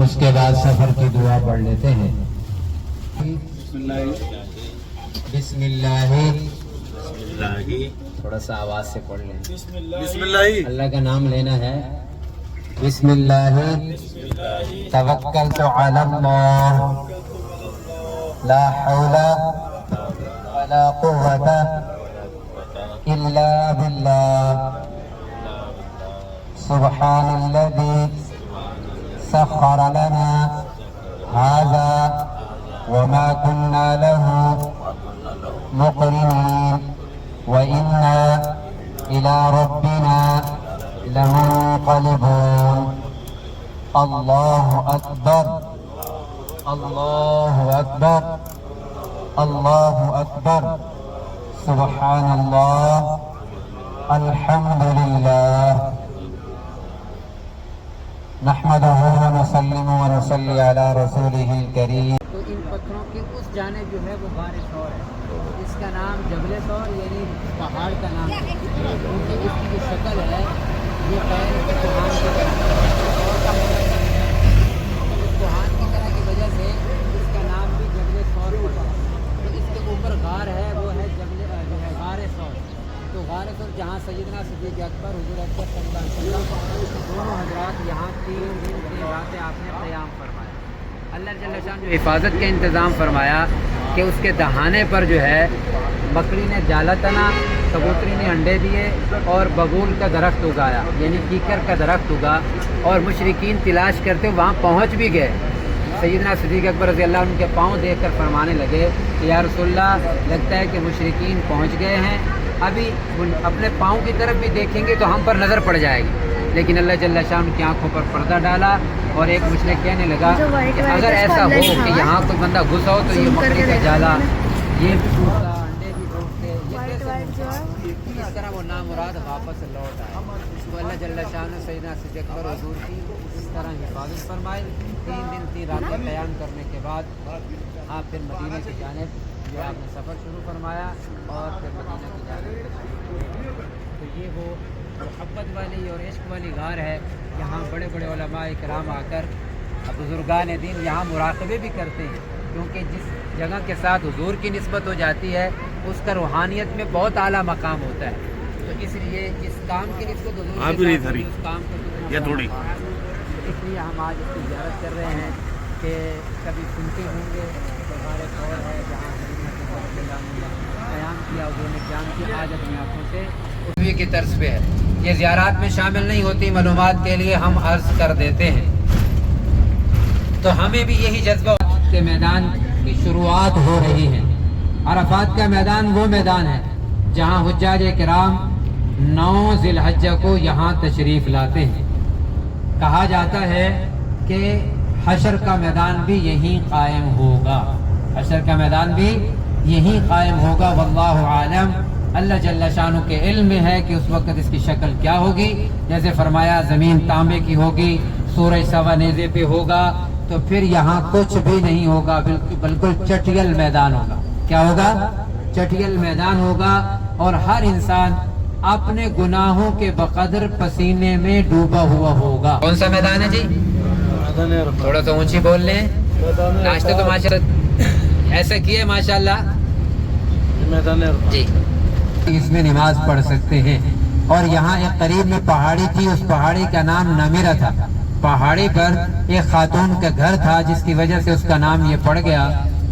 उसके बाद सफर की दुआ पढ़ लेते हैं। बिस्मिल्लाह, थोड़ा सा आवाज से पढ़ लें। बिस्मिल्लाह, अल्लाह का नाम लेना है। बिस्मिल्लाह तवक्कलतु अलल्लाह ला हौला वला कुव्वता इल्ला बिल्लाह सुब्हानल्लज़ी सख्खर लना हाज़ा वमा कुन्ना लहु मुक़रिनीन व इन्ना इला रब्बिना लमुनक़लिबून। अल्लाहु अकबर, अल्लाहु अकबर, अल्लाहु अकबर, सुब्हानल्लाह, अल्हम्दुलिल्लाह, नहमदुहु व नुसल्लिमु व नुसल्ली अला रसूलिहिल करीम। तो इन पत्थरों के उस जानिब जो है वो गार सौर है, इसका नाम जबल सौर यानी पहाड़ का नाम है, क्योंकि इसकी जो शक्ल है ये पैर के कोहान की तरह है। कोहान की तरह की वजह से इसका नाम भी जबल सौर पड़ा। तो इसके ऊपर गार है वो है जबल जो है गार सौर। तो गार सौर जहाँ सैयदना सिद्दीक़ अकबर हुज़ूर अकबर सल्लल्लाहु अलैहि वसल्लम दोनों हज़रात यहाँ 3 दिन 3 रातें आपने क़याम फरमाया। अल्लाह जल्ल शान जो हिफाजत का इंतज़ाम फरमाया कि उसके दहाने पर जो है बकरी ने जाला तना, कबूतरी ने अंडे दिए और बबूल का दरख्त उगाया यानी कीकर का दरख्त उगा और मुशरिकीन तलाश करते वहाँ पहुँच भी गए। सैयदना सिद्दीक़ अकबर रज़ी अल्लाह अन्हु के पाँव देखकर फरमाने लगे कि या रसूलल्लाह, लगता है कि मुशरिकीन पहुँच गए हैं, अभी अपने पाँव की तरफ भी देखेंगे तो हम पर नज़र पड़ जाएगी। लेकिन अल्लाह जल्ल शान की आंखों पर पर्दा डाला और एक मुशरिक कहने लगा कि अगर ऐसा हो कि यहाँ कोई बंदा घुसा हो तो ये बकरी का जाला ये भी टूटता, अंडे भी टूटते, इस तरह वो नामुराद वापस लौट आए। तो अल्लाह जल्ल शान ने सैयदना सिद्दीक़ अकबर हुज़ूर की इस तरह हिफाजत फरमाई। 3 दिन 3 रातें क़याम करने के बाद आप फिर मदीने की जानिब जो आपने सफ़र शुरू फरमाया और फिर मदीना की जानिब। तो ये वो मोहब्बत वाली और इश्क वाली गार है। यहाँ बड़े बड़े उलमा इकराम आकर बुज़ुर्गान दीन यहाँ मुराक़बे भी करते हैं, क्योंकि जिस जगह के साथ हुजूर की निस्बत हो जाती है उसका रूहानियत में बहुत आला मकाम होता है। तो इसलिए इस काम की निस्बत हुजूर के साथ उस काम को थोड़ी इसलिए हम आज इसकी ज़ियारत कर रहे हैं कि कभी सुनते होंगे तो हमारे कौर है जहाँ क़याम किया हुजूर ने जान की आज अपनी आँखों से उसी की तर्ज पे है। ये ज़ियारत में शामिल नहीं होती, मालूमात के लिए हम अर्ज़ कर देते हैं। तो हमें भी यही जज्बा के मैदान की शुरुआत हो रही है। अरफात का मैदान वो मैदान है जहाँ हुज्जाज किराम 9 ज़िलहज्जा को यहाँ तशरीफ़ लाते हैं। कहा जाता है कि हशर का मैदान भी यहीं कायम होगा, हशर का मैदान भी यहीं कायम होगा। वल्लाहु आलम, अल्लाह जल्ल शानु के इल्म में है कि उस वक्त इसकी शक्ल क्या होगी। जैसे फरमाया ज़मीन तांबे की होगी, सूरज सवा नेज़े पे होगा, तो फिर यहाँ कुछ भी नहीं होगा, बिल्कुल चटियल मैदान होगा। क्या होगा? चटियल मैदान होगा और हर इंसान अपने गुनाहों के बकदर पसीने में डूबा हुआ होगा। कौन सा मैदान है जी? थोड़ा तो ऊंची बोल लें। नाश्ता तो माशाल्लाह ऐसा किए माशाल्लाह जी। इसमें नमाज पढ़ सकते हैं। और यहाँ एक करीब में पहाड़ी थी, उस पहाड़ी का नाम नमीरा था। पहाड़ी पर एक खातून का घर था जिसकी वजह से उसका नाम ये पड़ गया।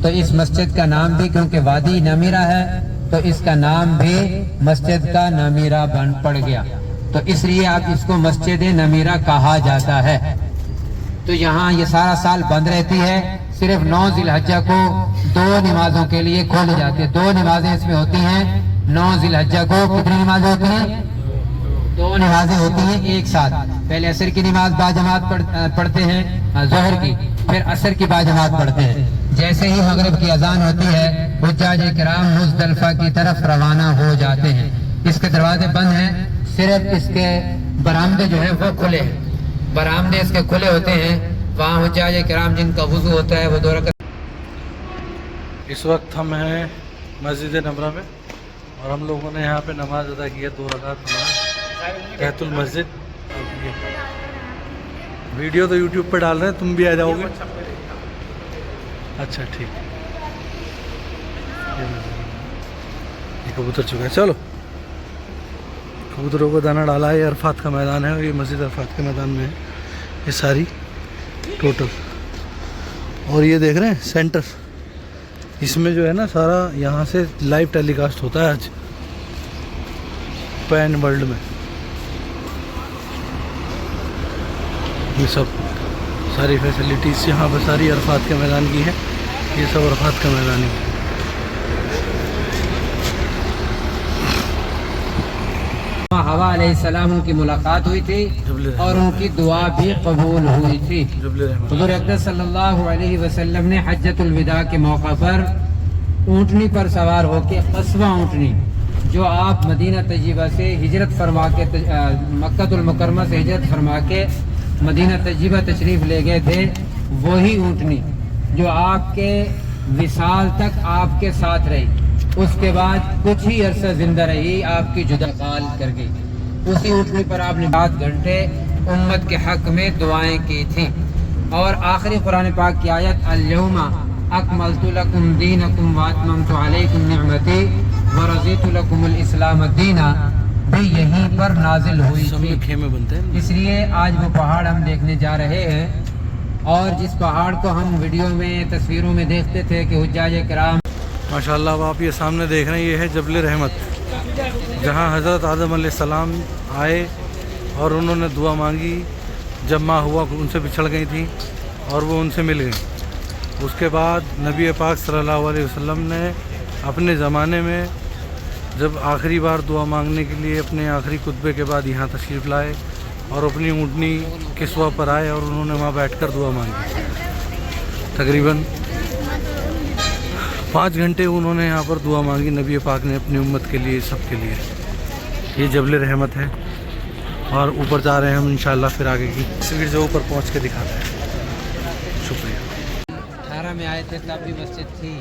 तो इस मस्जिद का नाम भी, क्योंकि वादी नमीरा है तो इसका नाम भी मस्जिद का नमीरा बन पड़ गया। तो इसलिए आप इसको मस्जिद नमीरा कहा जाता है। तो यहाँ ये सारा साल बंद रहती है, सिर्फ 9 ज़िलहज्जा को 2 नमाजों के लिए खोली जाती है। 2 नमाजें इसमें होती हैं। 9 ज़िलहज्जा को कितनी नमाजें होती हैं? 2 नमाजें होती हैं एक साथ। पहले असर की नमाज बाजमात पढ़ते हैं, ज़ोहर की, फिर असर की बाजमात पढ़ते हैं। जैसे ही मगरिब की अजान होती है हुज्जाज किराम मुज़दलिफ़ा की तरफ रवाना हो जाते हैं। इसके दरवाजे बंद हैं, सिर्फ इसके बरामदे जो है वो खुले हैं। बरामदे इसके खुले होते हैं, वहाँ हुज्जाज किराम जिनका वुज़ू होता है वो 2 रकात। इस वक्त हम हैं मस्जिद नमरा में और हम लोगों ने यहाँ पे नमाज अदा की है 2 रकात नमाज तहतुल मस्जिद। वीडियो तो यूट्यूब पे डाल रहे हैं, तुम भी आ जाओगे? अच्छा ठीक, ये कबूतर चुका है। चलो, कबूतरों को दाना डाला है। ये अरफात का मैदान है, ये मस्जिद अरफात के मैदान में है ये सारी टोटल। और ये देख रहे हैं सेंटर, इसमें जो है ना सारा यहाँ से लाइव टेलीकास्ट होता है आज पैन वर्ल्ड में। ये सब सारी फैसिलिटीज़ यहाँ पर सारी अरफात के मैदान की है। ये सब अरफात का मैदान है। हवा अलैहिस्सलाम की मुलाकात हुई थी और उनकी दुआ भी कबूल हुई थी। हुज़ूर अक़दस सल्लल्लाहु अलैहि वसल्लम ने हज्जतुल विदा के मौका पर ऊँटनी पर सवार होकर क़स्वा ऊँटनी जो आप मदीना तय्यबा से हिजरत फरमा के मक्कातुल मुकर्रमा से हिजरत फरमा के मदीना तय्यबा तशरीफ़ ले गए थे, वही ऊँटनी जो आपके विसाल तक आपके साथ रही, उसके बाद कुछ ही अरसा जिंदा रही, आपकी जुदा काल कर गई। उसी ऊँटनी पर आपने 7 घंटे उम्मत के हक में दुआएं की थी। और आखिरी कुरान पाक की आयत अल-यौमा अकमलतु लकुम दीनकुम व अतममतु अलैकुम निअमती व रज़ीतु लकुमुल इस्लाम दीना भी यहीं पर नाजिल हुई थी। खेमे बनते हैं, इसलिए आज वो पहाड़ हम देखने जा रहे हैं। और जिस पहाड़ को हम वीडियो में तस्वीरों में देखते थे कि हुज्जाज किराम, माशाल्लाह अब आप ये सामने देख रहे हैं, ये है जबल रहमत, जहाँ हज़रत आदम अलैहिस्सलाम आए और उन्होंने दुआ मांगी। जब माँ हुआ उनसे बिछड़ गई थी और वो उनसे मिल गई। उसके बाद नबी पाक सल्लल्लाहु अलैहि वसल्लम ने अपने ज़माने में जब आखिरी बार दुआ मांगने के लिए अपने आखिरी खुतबे के बाद यहाँ तशरीफ़ लाए और अपनी ऊँटनी किस्वा पर आए और उन्होंने वहाँ बैठकर दुआ मांगी। तकरीबन 5 घंटे उन्होंने यहाँ पर दुआ मांगी नबी पाक ने अपनी उम्मत के लिए, सब के लिए। ये जबल रहमत है और ऊपर जा रहे हैं हम इंशाअल्लाह फिर आगे की तस्वीर जो ऊपर पहुँच के दिखाते हैं। शुक्रिया। 18 में आए थे तब भी मस्जिद थी,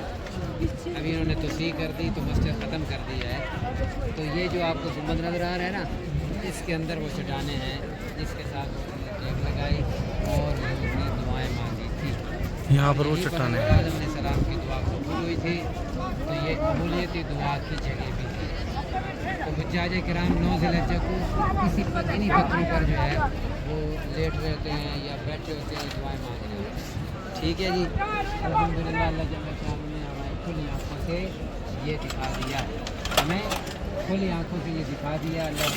अभी इन्होंने तोसीह कर दी तो मस्जिद ख़त्म कर दिया है। तो ये जो आपको गुंबद नज़र आ रहा है ना, इसके अंदर वो चट्टानें हैं जिसके साथ टेक लगाई और उसने दुआएं मांगी थी। यहाँ पर वो चट्टानें हैं। आदम अलैहिस्सलाम की दुआ कबूल हुई थी, तो ये कबूलियती दुआ की जगह भी थी। तो हुज्जाज किराम 9 ज़िलहज्जा को इन्हीं पत्थरों पर जो है वो लेट रहते हैं या बैठे होते हैं, दुआएं मांग रहे हैं। ठीक है जी, अल्हम्दुलिल्लाह अल्लाह जल्ल शान ने हमें खुली आँखों से ये दिखा दिया, हमें खुली आँखों से ये दिखा दिया। अल्लाह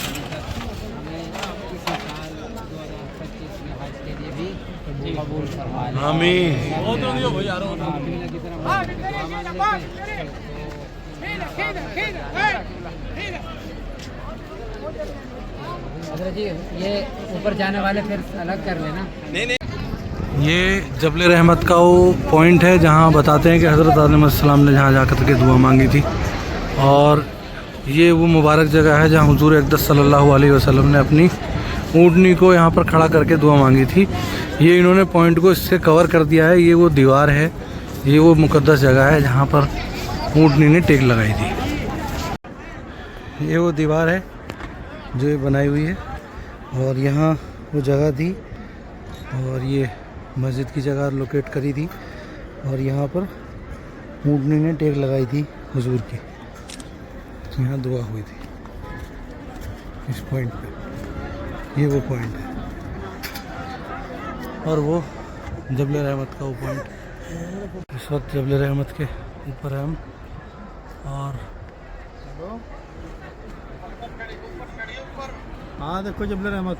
हमें इसी साल 2025 में हज के लिए भी कबूल फरमा ले। आमीन। की तरफ दुआ मांग लेते हैं। जी ये ऊपर जाने वाले फिर अलग कर लेना। ये जबल रहमत का वो पॉइंट है जहाँ बताते हैं कि हज़रत आदम अलैहिस्सलाम ने जहाँ जाकर के दुआ मांगी थी। और ये वो मुबारक जगह है जहाँ हुज़ूर अक़दस सल्लल्लाहु अलैहि वसल्लम ने अपनी ऊँटनी को यहाँ पर खड़ा करके दुआ मांगी थी। ये इन्होंने पॉइंट को इससे कवर कर दिया है। ये वो दीवार है, ये वो मुक़द्दस जगह है जहाँ पर ऊँटनी ने टेक लगाई थी। ये वो दीवार है जो ये बनाई हुई है और यहाँ वो जगह थी और ये मस्जिद की जगह लोकेट करी थी और यहाँ पर ऊँटनी ने टेक लगाई थी हुजूर की। यहाँ दुआ हुई थी इस पॉइंट पे। ये वो पॉइंट है और वो जबल रहमत का वो पॉइंट। इस वक्त जबल रहमत के ऊपर है हम और हाँ देखो जबल रहमत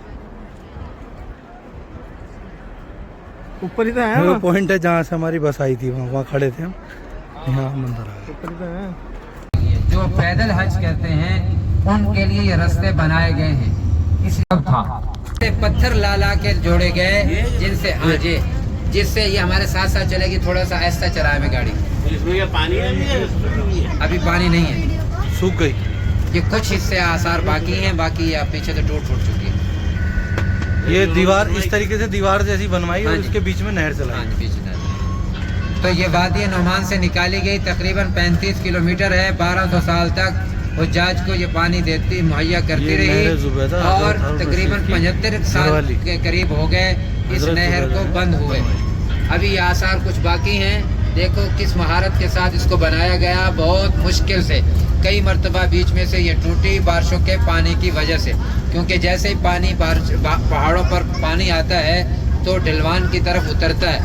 ऊपर ही तो है। वो पॉइंट है जहाँ से हमारी बस आई थी, वहाँ खड़े थे हम। यहाँ मंदिर आ गए। ऊपर ही तो है। जो पैदल हज करते हैं उनके लिए ये रास्ते बनाए गए हैं। इसलिए था पत्थर ला के जोड़े गए जिनसे आजे, जिससे ये हमारे साथ साथ चलेगी। थोड़ा सा ऐसा चलाए में गाड़ी। इसमें ये पानी नहीं है, अभी पानी नहीं है, सूख गई। ये कुछ हिस्से आसार बाकी हैं, बाकी या पीछे तो टूट चुकी है। ये दीवार इस तरीके से दीवार जैसी बनवाई और इसके बीच में नहर चलाई। तो ये वादी नोमान से निकाली गई तकरीबन 35 किलोमीटर है। 1200 साल तक حجاج کو یہ پانی دیتی مہیا کرتی یہ نہر رہی زبیدہ اور حضرت تقریباً رشید کی 75 گھر سال والی کے قریب ہو گئے اس حضرت نہر کو زبیدہ بند ہوئے. ابھی یہ آثار کچھ باقی ہیں. دیکھو کس مہارت کے ساتھ اس کو بنایا گیا, بہت مشکل سے. کئی مرتبہ بیچ میں سے یہ ٹوٹی بارشوں کے پانی کی وجہ سے, کیونکہ جیسے ہی پانی پہاڑوں پر پانی آتا ہے تو ڈھلوان کی طرف اترتا ہے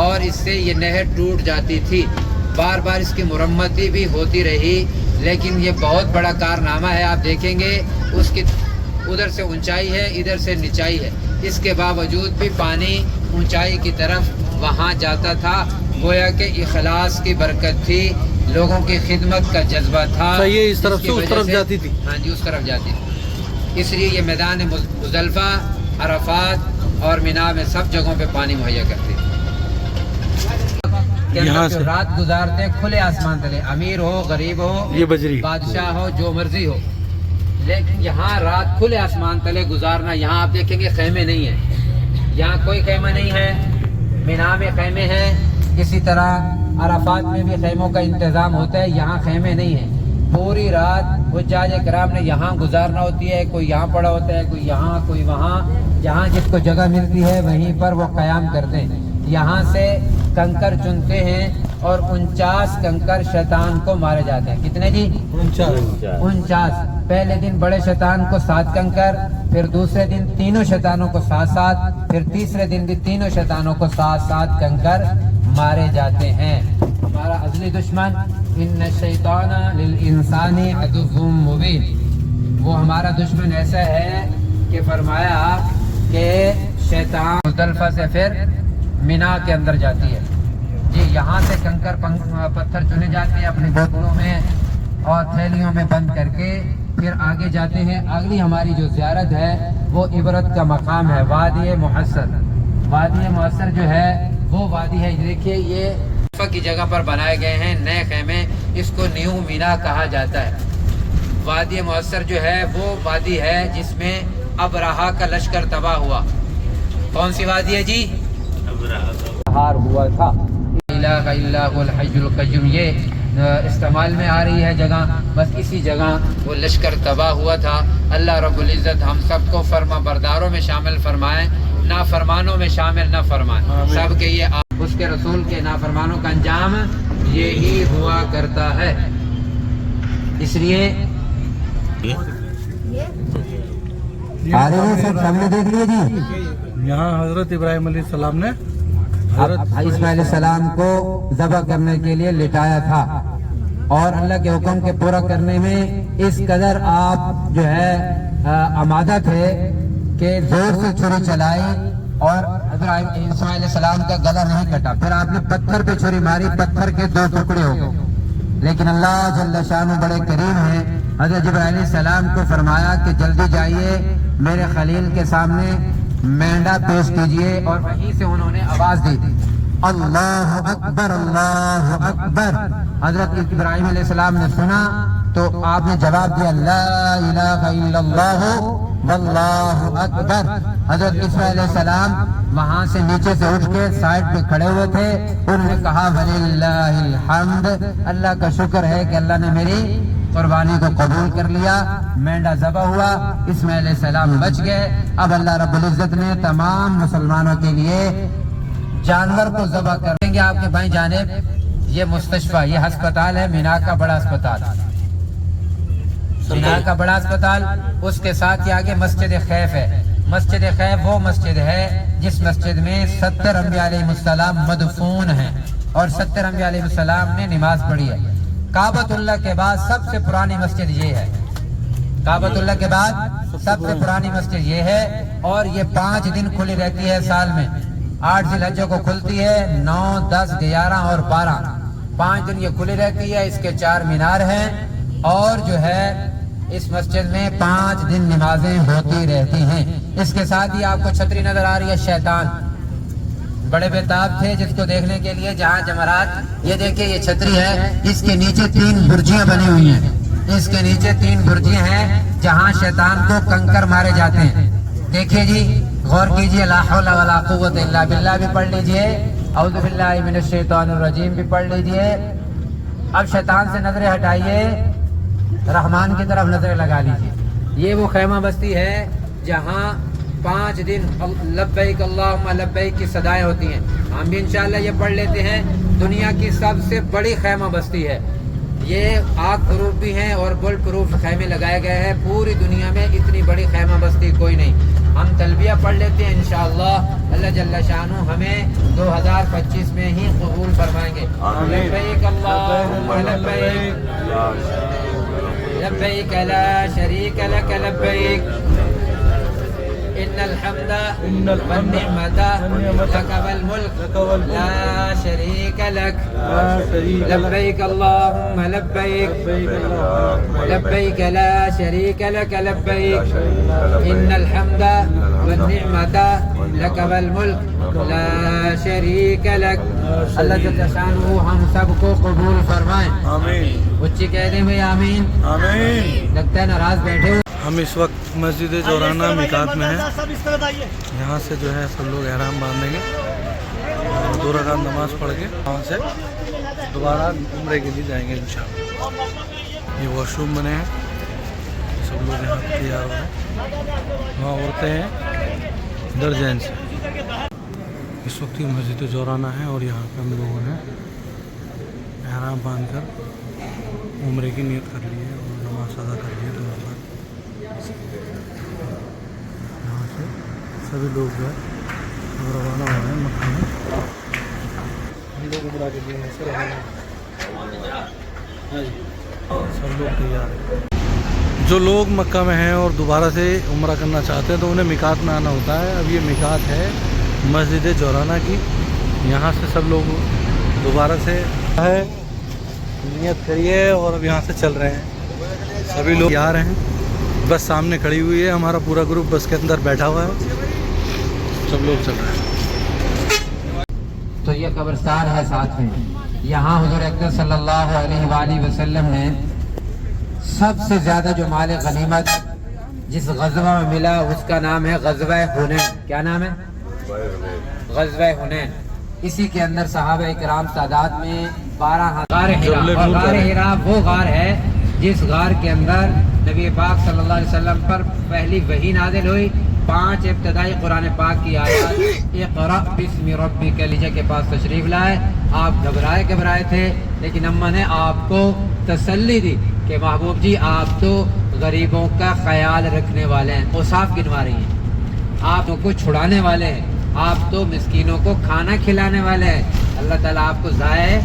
اور اس سے یہ نہر ٹوٹ جاتی تھی. بار بار اس کی مرمتی بھی ہوتی رہی, لیکن یہ بہت بڑا کارنامہ ہے. آپ دیکھیں گے اس کی ادھر سے اونچائی ہے, ادھر سے نچائی ہے, اس کے باوجود بھی پانی اونچائی کی طرف وہاں جاتا تھا. گویا کہ اخلاص کی برکت تھی, لوگوں کی خدمت کا جذبہ تھا. یہ اس طرف جس کی سے اس وجہ طرف جاتی تھی. ہاں جی, اس طرف جاتی تھی. اس لیے یہ میدان مزدلفہ, عرفات اور مینا میں سب جگہوں پہ پانی مہیا کرتی تھی. یہاں سے رات گزارتے کھلے آسمان تلے, امیر ہو غریب ہو, یہ بجری بادشاہ ہو, جو مرضی ہو, لیکن یہاں رات کھلے آسمان تلے گزارنا. یہاں آپ دیکھیں گے خیمے نہیں ہیں, یہاں کوئی خیمہ نہیں ہے. مینا میں خیمے ہیں, اسی طرح عرفات میں بھی خیموں کا انتظام ہوتا ہے, یہاں خیمے نہیں ہیں. پوری رات حجاج کرام نے یہاں گزارنا ہوتی ہے. کوئی یہاں پڑا ہوتا ہے, کوئی یہاں, کوئی وہاں. جہاں جس کو جگہ ملتی ہے وہیں پر وہ قیام کرتے ہیں. یہاں سے کنکر چنتے ہیں اور 49 کنکر شیطان کو مارے جاتے ہیں. کتنے جی؟ 49. پہلے دن بڑے شیطان کو 7 کنکر, پھر دوسرے دن تینوں شیطانوں کو 7-7, پھر تیسرے دن بھی تینوں شیطانوں کو 7-7 کنکر مارے جاتے ہیں. ہمارا ازلی دشمن ان الشیطان للانسان عدو مبین, وہ ہمارا دشمن ایسا ہے کہ فرمایا کہ شیطان مزدلفہ سے پھر مینا کے اندر جاتی ہے. جی, یہاں سے کنکر پتھر چنے جاتے ہیں اپنی بوتلوں میں اور تھیلیوں میں بند کر کے پھر آگے جاتے ہیں. اگلی ہماری جو زیارت ہے وہ عبرت کا مقام ہے, وادی محسر. وادی محسر جو ہے وہ وادی ہے, دیکھیے یہ کی جگہ پر بنائے گئے ہیں نئے خیمے, اس کو نیو مینا کہا جاتا ہے. وادی محسر جو ہے وہ وادی ہے جس میں ابرہا کا لشکر تباہ ہوا. کون سی وادی ہے جی؟ ہار ہوا تھا. الہ الا هو الحی القیوم, یہ استعمال میں آ رہی ہے جگہ, بس اسی جگہ وہ لشکر تباہ ہوا تھا. اللہ رب العزت ہم سب کو فرما برداروں میں شامل فرمائے, نافرمانوں میں شامل نہ فرمائے. سب کے یہ اس کے رسول کے نافرمانوں کا انجام یہی ہوا کرتا ہے. اس لیے دیکھ لیے جی, یہاں حضرت ابراہیم علیہ السلام نے اسماعیل علیہ السلام کو ذبح کرنے کے لیے لٹایا تھا, اور اللہ کے حکم کے پورا کرنے میں اس قدر آپ جو ہے آمادہ تھے کہ زور سے چھری چلائی اور اسماعیل علیہ السلام کا گلا نہیں کٹا. پھر آپ نے پتھر پہ چھری ماری, پتھر کے 2 ٹکڑے ہو گئے. لیکن اللہ جل شانہ بڑے کریم ہیں, حضرت جبرائیل علیہ السلام کو فرمایا کہ جلدی جائیے میرے خلیل کے سامنے مینڈا پیش کیجئے, اور وہیں سے انہوں نے آواز دی, اللہ اکبر اللہ اکبر. حضرت ابراہیم علیہ السلام نے سنا تو آپ نے جواب دیا لا الہ الا اللہ واللہ اکبر. حضرت اسماعیل علیہ السلام وہاں سے نیچے سے اٹھ کے سائڈ پہ کھڑے ہوئے تھے. انہوں نے کہا وللہ الحمد, اللہ کا شکر ہے کہ اللہ نے میری قربانی کو قبول کر لیا. مینڈا ذبح ہوا, اسماعیل علیہ السلام بچ گئے. اب اللہ رب العزت نے تمام مسلمانوں کے لیے جانور کو ذبح کر دیں گے. آپ کے بھائی جانب یہ مستشفیٰ, یہ ہسپتال ہے مینا کا بڑا اسپتال, مینا کا بڑا اسپتال. اس کے ساتھ ہی آگے مسجد خیف ہے. مسجد خیف وہ مسجد ہے جس مسجد میں 70 انبیاء علیہ السلام مدفون ہیں اور 70 انبیاء علیہ السلام نے نماز پڑھی ہے. کعبۃ اللہ کے بعد سب سے پرانی مسجد یہ ہے. کعبۃ اللہ کے بعد سب سے پرانی مسجد یہ ہے, اور یہ 5 دن کھلی رہتی ہے سال میں. 8 ذی الحجہ کو کھلتی ہے, 9, 10, 11 اور 12, 5 دن یہ کھلی رہتی ہے. اس کے 4 مینار ہیں, اور جو ہے اس مسجد میں 5 دن نمازیں ہوتی رہتی ہیں. اس کے ساتھ ہی آپ کو چھتری نظر آ رہی ہے. شیطان بڑے بےتاب تھے جس کو دیکھنے کے لیے جہاں جمرات. یہ دیکھیں یہ چھتری ہے, اس کے نیچے 3 برجیاں بنی ہوئی ہیں. اس کے نیچے 3 برجیاں ہیں جہاں شیطان کو کنکر مارے جاتے ہیں. دیکھیے جی, غور کیجئے. لا حول ولا قوت الا باللہ بھی پڑھ لیجئے, اعوذ باللہ من الشیطان الرجیم بھی پڑھ لیجئے. اب شیطان سے نظریں ہٹائیے. रहमान की तरफ नजर लगा लीजिए। ये वो खैमा बस्ती है जहाँ 5 दिन लब्बैक अल्लाहुम्मा लब्बैक की सदाएं होती हैं। हम भी इंशाअल्लाह ये पढ़ लेते हैं। दुनिया की सबसे बड़ी खैमा बस्ती है ये। आग प्रूफ भी हैं और बुल प्रूफ खैमे लगाए गए हैं। पूरी दुनिया में इतनी बड़ी खैमा बस्ती कोई नहीं। हम तलबिया पढ़ लेते हैं इंशाअल्लाह। अल्लाह जल्ला शानु हमें 2025 में ही कबूल फरमाएंगे। लब्बैक अल्लाहुम्मा लब्बैक लब्बैक ला शरीक लक लब्बैक इन्नल हम्दा वन्निअमता लक वल मुल्क ला शरीक लक लब्बैक अल्लाहुम्मा लब्बैक लब्बैक ला शरीक लक लब्बैक इन्नल हम्दा वन्निअमता लक वल मुल्क ला शरीक लक। अल्लाह जल्ल शानुहु हम सबको कबूल फरमाए। आमीन। उच्ची कह दें भाई आमीन। आमीन। लगता है नाराज बैठे हुए। हम इस वक्त मस्जिद जोराना मिकात में हैं। यहाँ से जो है सब लोग एहराम बांधेंगे और 2 रकात नमाज पढ़ के वहाँ से दोबारा उम्रे के लिए जाएंगे इंशाअल्लाह। ये वॉशरूम बने हैं, सब लोग यहाँ तैयार हो रहे हैं। वहाँ औरतें हैं, इधर जेंट्स हैं। इस वक्त ये मस्जिद जोराना है और यहाँ पे हम लोगों ने एहराम बांध कर उम्रे की नियत कर ली है और नमाज अदा कर ली है। यहाँ से सभी लोग जो है रवाना हो रहे हैं मक्का में। हम लोग उम्रा के लिए ऐसे रवाना सब लोग तैयार हैं। जो लोग मक्का में हैं और दोबारा से उम्रा करना चाहते हैं तो उन्हें मिकात में आना होता है। अब ये मिकात है मस्जिद जोराना की। यहाँ से सब लोग दोबारा से है नियत करिए और अब यहाँ से चल रहे हैं। सभी लोग तैयार हैं। बस सामने खड़ी हुई है, हमारा पूरा ग्रुप बस के अंदर बैठा हुआ है, सब लोग चल रहे हैं। तो ये कब्रिस्तान है साथ में। यहाँ हुज़ूर अकरम सल्लल्लाहु अलैहि वसल्लम ने सबसे ज़्यादा जो माल गनीमत जिस गज़वा में मिला उसका नाम है गज़वा हुनैन। क्या नाम है? गज़वा हुनैन। इसी के अंदर सहाबा इकराम तादाद में 12 गार हिरा। और गार हिरा वो गार है जिस गार के अंदर नबी पाक सल्लल्लाहु अलैहि वसल्लम पर पहली वही नाज़िल हुई। 5 इब्तदाई कुरान पाक की आयत इक़रा बिस्मि रब्बिकल लिजे के पास तशरीफ लाए। आप घबराए थे, लेकिन अम्मा ने आपको तसल्ली दी कि महबूब जी आप तो गरीबों का ख्याल रखने वाले हैं। वो साफ गिनवा रही हैं। आप उनको छुड़ाने वाले हैं, आप तो मिस्कीनों को खाना खिलाने वाले हैं। अल्लाह ताला आपको ज़ाये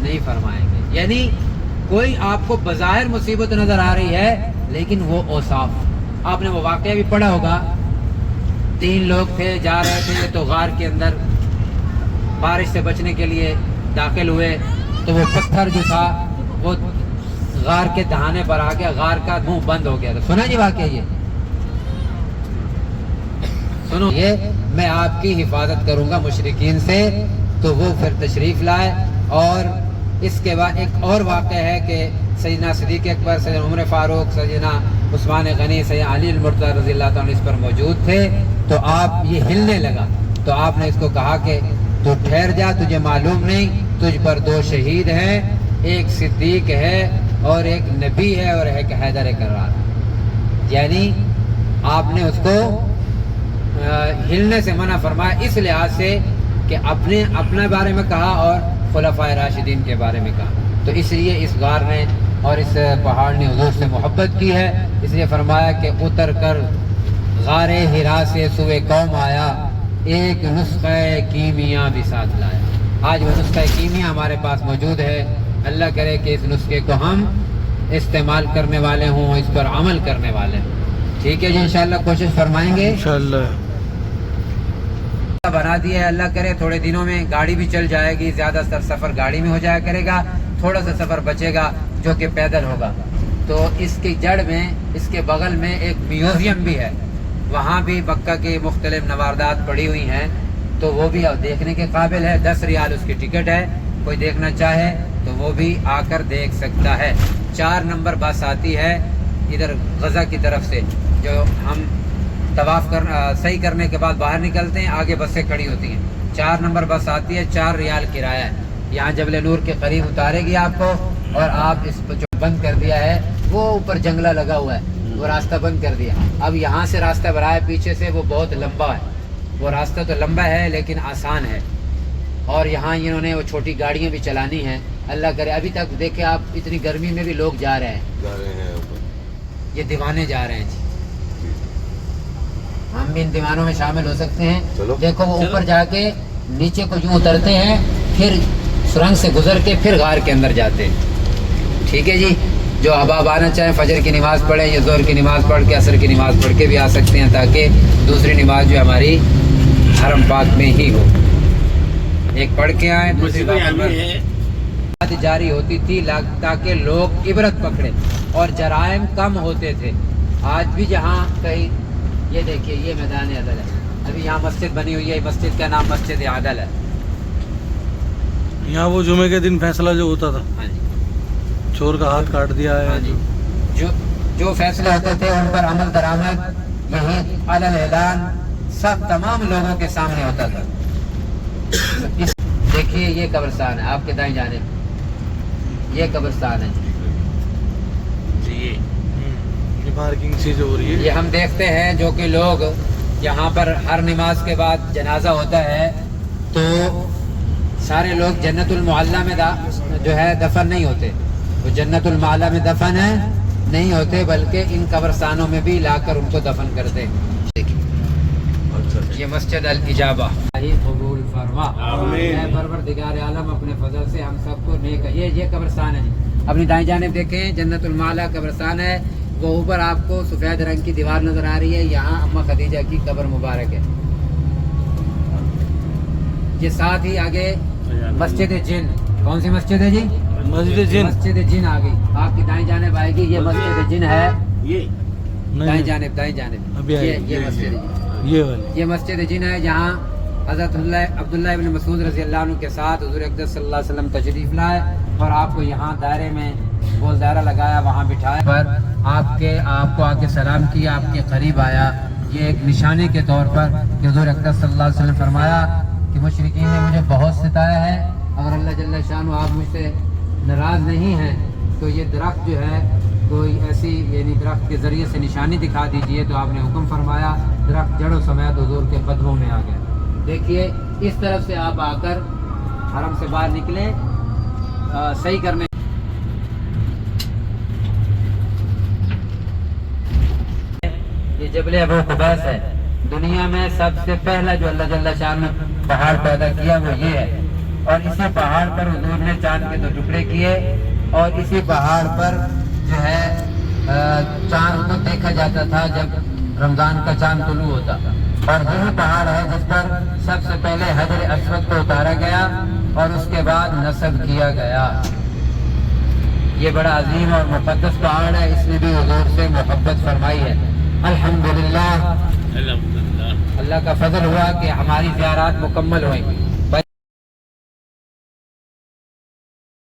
नहीं फरमाएंगे। यानी कोई आपको बज़ाहिर मुसीबत नज़र आ रही है लेकिन वो औसाफ। आपने वो वाक़या भी पढ़ा होगा। 3 लोग थे, जा रहे थे तो गार के अंदर बारिश से बचने के लिए दाखिल हुए तो वो पत्थर जो था वो गार के दहाने पर आ गया, गार का मुंह बंद हो गया था। सुना जी वाक़या ये? सुनो, ये मैं आपकी हिफाजत करूंगा मुशरिकीन से। तो वो फिर तशरीफ लाए। और इसके बाद एक और वाक़या है कि सैयदना सिद्दीक़ अकबर, सैयदना उमर फारूक, सैयदना उस्मान गनी, सैयदना अली मुर्तज़ा रज़ियल्लाहु अन्हु इस पर मौजूद थे। तो आप ये हिलने लगा तो आपने इसको कहा कि तू ठहर जा, तुझे मालूम नहीं तुझ पर 2 शहीद हैं, एक सिद्दीक है और एक नबी है और एक हैदर करार। यानी आपने उसको हिलने से मना फरमाया इस लिहाज से कि अपने बारे में कहा और खुलफाए राशिदीन के बारे में कहा। तो इसलिए इस गार ने और इस पहाड़ ने हुजूर से मोहब्बत की है, इसलिए फरमाया कि उतर कर गारे हिरा से सुबह कौम आया, एक नुस्ख़ा कीमिया भी साथ लाया। आज वो नुस्ख़ा कीमिया हमारे पास मौजूद है। अल्लाह करे कि इस नुस्खे को हम इस्तेमाल करने वाले हों, इस पर अमल करने वाले हों। ठीक है जी, इंशाअल्लाह कोशिश फरमाएंगे। इंशाअल्लाह बना दिया है। अल्लाह करे थोड़े दिनों में गाड़ी भी चल जाएगी, ज़्यादातर सफ़र गाड़ी में हो जाया करेगा, थोड़ा सा सफ़र बचेगा जो कि पैदल होगा। तो इसकी जड़ में, इसके बगल में एक म्यूज़ियम भी है, वहाँ भी मक्का की मुख्तलिफ नवारदात पड़ी हुई हैं। तो वो भी अब देखने के काबिल है। 10 रियाल उसकी टिकट है, कोई देखना चाहे तो वो भी आकर देख सकता है। 4 नंबर बस आती है इधर गज़ा की तरफ से, जो हम तवाफ़ सही करने के बाद बाहर निकलते हैं, आगे बसें खड़ी होती हैं। 4 नंबर बस आती है, 4 रियाल किराया है। यहाँ जबल नूर के करीब उतारेगी आपको और आप इस بند کر دیا ہے، وہ اوپر جنگلہ لگا ہوا ہے، وہ راستہ بند کر دیا. اب یہاں سے راستہ بنا ہے پیچھے سے، وہ بہت لمبا ہے. وہ راستہ تو لمبا ہے لیکن آسان ہے. اور یہاں انہوں نے وہ چھوٹی گاڑیاں بھی چلانی ہیں. اللہ کرے ابھی تک دیکھیں آپ، اتنی گرمی میں بھی لوگ جا رہے ہیں، یہ دیوانے جا رہے ہیں جی. ہم بھی ان دیوانوں میں شامل ہو سکتے ہیں. دیکھو وہ اوپر جا کے نیچے کو یوں اترتے ہیں، پھر سرنگ سے گزر کے پھر غار کے اندر جاتے ہیں. ٹھیک ہے جی. جو اب آنا چاہیں فجر کی نماز پڑھیں یا ظہر کی نماز پڑھ کے عصر کی نماز پڑھ کے بھی آ سکتے ہیں، تاکہ دوسری نماز جو ہماری حرم پاک میں ہی ہو. ایک پڑھ کے آئیں، دوسری بات جاری ہوتی تھی تاکہ لوگ عبرت پکڑیں اور جرائم کم ہوتے تھے. آج بھی جہاں کہیں، یہ دیکھیے یہ میدان عدل ہے. ابھی یہاں مسجد بنی ہوئی ہے، مسجد کا نام مسجد عدل ہے. یہاں وہ جمعے کے دن فیصلہ جو ہوتا تھا، ہاں جی، چور کا ہاتھ کاٹ دیا ہے. ہاں جی، جو فیصلے ہوتے تھے ان پر عمل درآمد یہی علن اعلان سب تمام لوگوں کے سامنے ہوتا تھا. دیکھیے یہ قبرستان ہے آپ کے دائیں جانب، یہ قبرستان ہے جی. یہ پارکنگ سے جو ہو رہی ہے، یہ ہم دیکھتے ہیں جو کہ لوگ یہاں پر ہر نماز کے بعد جنازہ ہوتا ہے تو سارے لوگ جنت المعلیٰ میں جو ہے دفن نہیں ہوتے. وہ جنت المعلیٰ میں دفن ہے نہیں ہوتے، بلکہ ان قبرستانوں میں بھی لا کر ان کو دفن کرتے ہیں. یہ مسجد الاجابہ قبول فرما. اے پروردگار عالم اپنے فضل سے ہم سب کو نیک. یہ قبرستان ہے جی. اپنی دائیں جانب دیکھیں، جنت المعلیٰ قبرستان ہے. وہ اوپر آپ کو سفید رنگ کی دیوار نظر آ رہی ہے، یہاں اماں خدیجہ کی قبر مبارک ہے. یہ ساتھ ہی آگے مسجد جن. کون سی مسجد ہے جی؟ مسجد جن. مسجد جن آ گئی آپ کی دائیں جانب آئے گی. یہ مسجد جن ہے، دائیں جانب ابھی آئے گی. یہ مسجد یہ والی یہ مسجد جن ہے جہاں حضرت عبداللہ ابن مسعود رضی اللہ عنہ کے ساتھ حضور اقدس صلی اللہ علیہ وسلم تشریف لائے اور آپ کو یہاں دائرے میں گول دائرہ لگایا، وہاں بٹھایا پر آپ کو آ کے سلام کیا، آپ کے قریب آیا. یہ ایک نشانی کے طور پر کہ حضور اقدس صلی اللہ علیہ وسلم فرمایا کہ مشرکین نے مجھے بہت ستایا ہے، اگر اللہ جل شانہ آپ مجھ سے ناراض نہیں ہیں تو یہ درخت جو ہے کوئی ایسی یعنی درخت کے ذریعے سے نشانی دکھا دیجئے. تو آپ نے حکم فرمایا، درخت جڑوں سمیت حضور کے قدموں میں آ گیا. دیکھیے اس طرف سے آپ آ کر حرم سے باہر نکلیں صحیح کرنے. یہ جبل ابو قبیس ہے. دنیا میں سب سے پہلا جو اللہ جل شانہ نے پہاڑ پیدا کیا وہ یہ ہے، اور اسی پہاڑ پر حضور نے چاند کے 2 ٹکڑے کیے، اور اسی پہاڑ پر جو ہے چاند کو دیکھا جاتا تھا جب رمضان کا چاند طلوع ہوتا. اور یہی پہاڑ ہے جس پر سب سے پہلے حجر اسود کو اتارا گیا اور اس کے بعد نصب کیا گیا. یہ بڑا عظیم اور مقدس پہاڑ ہے، اس نے بھی حضور سے محبت فرمائی ہے. الحمدللہ اللہ کا فضل ہوا کہ ہماری زیارات مکمل ہوئیں.